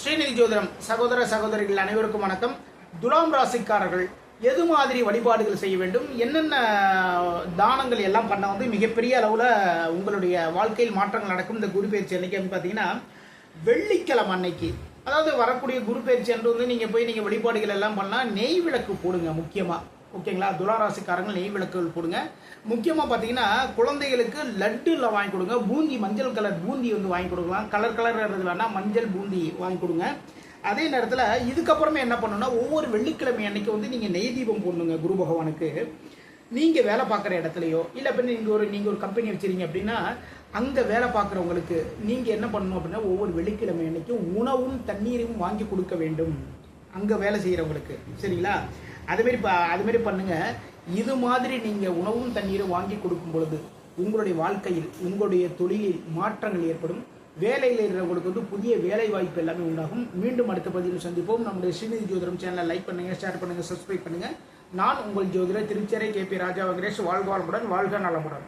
ஸ்ரீநிதி ஜோதிடம் சகோதர சகோதரிகள் அனைவருக்கும் வணக்கம். துலாம் ராசிக்காரர்கள் எது மாதிரி வழிபாடுகள் செய்ய வேண்டும், என்னென்ன தானங்கள் எல்லாம் பண்ண வந்து மிகப்பெரிய அளவில் உங்களுடைய வாழ்க்கையில் மாற்றங்கள் நடக்கும். இந்த குரு பயிற்சி அன்னைக்கு வந்து பார்த்தீங்கன்னா வெள்ளிக்கிழமை அன்னைக்கு, அதாவது வரக்கூடிய குரு பயிற்சி அன்று வந்து நீங்கள் போய் நீங்கள் வழிபாடுகள் எல்லாம் பண்ணலாம். நெய் விளக்கு போடுங்க முக்கியமாக. ஓகேங்களா? துளாராசிக்காரங்க நெய் விளக்குகள் போடுங்க. முக்கியமாக பார்த்தீங்கன்னா குழந்தைகளுக்கு லட்டுல வாங்கி கொடுங்க. பூந்தி, மஞ்சள் கலர் பூந்தி வந்து வாங்கி கொடுக்கலாம். கலர் வேணால் மஞ்சள் பூந்தி வாங்கி கொடுங்க. அதே நேரத்தில் இதுக்கப்புறமே என்ன பண்ணணும்னா, ஒவ்வொரு வெள்ளிக்கிழமை அன்னைக்கு வந்து நீங்கள் நெய் தீபம் போடணுங்க குரு பகவானுக்கு. நீங்கள் வேலை பார்க்குற இடத்துலையோ இல்லை இப்போ நீங்கள் ஒரு கம்பெனி வச்சுருங்க அப்படின்னா, அங்கே வேலை பார்க்குறவங்களுக்கு நீங்கள் என்ன பண்ணணும் அப்படின்னா, ஒவ்வொரு வெள்ளிக்கிழமை அன்னைக்கும் உணவும் தண்ணீரும் வாங்கி கொடுக்க வேண்டும் அங்கே வேலை செய்கிறவங்களுக்கு. சரிங்களா? அதுமாரி பண்ணுங்க. இது மாதிரி நீங்கள் உணவும் தண்ணீரும் வாங்கி கொடுக்கும் பொழுது உங்களுடைய வாழ்க்கையில் உங்களுடைய தொழிலில் மாற்றங்கள் ஏற்படும். வேலையில் இருக்கிறவங்களுக்கு வந்து புதிய வேலை வாய்ப்பு எல்லாமே உண்டாகும். மீண்டும் அடுத்த பதிவில் சந்திப்போம். நம்முடைய ஸ்ரீநிதி ஜோதிடம் சேனலை லைக் பண்ணுங்கள், ஷேர் பண்ணுங்கள், சப்ஸ்கிரைப் பண்ணுங்கள். நான் உங்கள் ஜோதிடர் திருச்சேரை KP ராஜா வெங்கடேஷ். வாழ்க வளமுடன், வாழ்க நலமுடன்.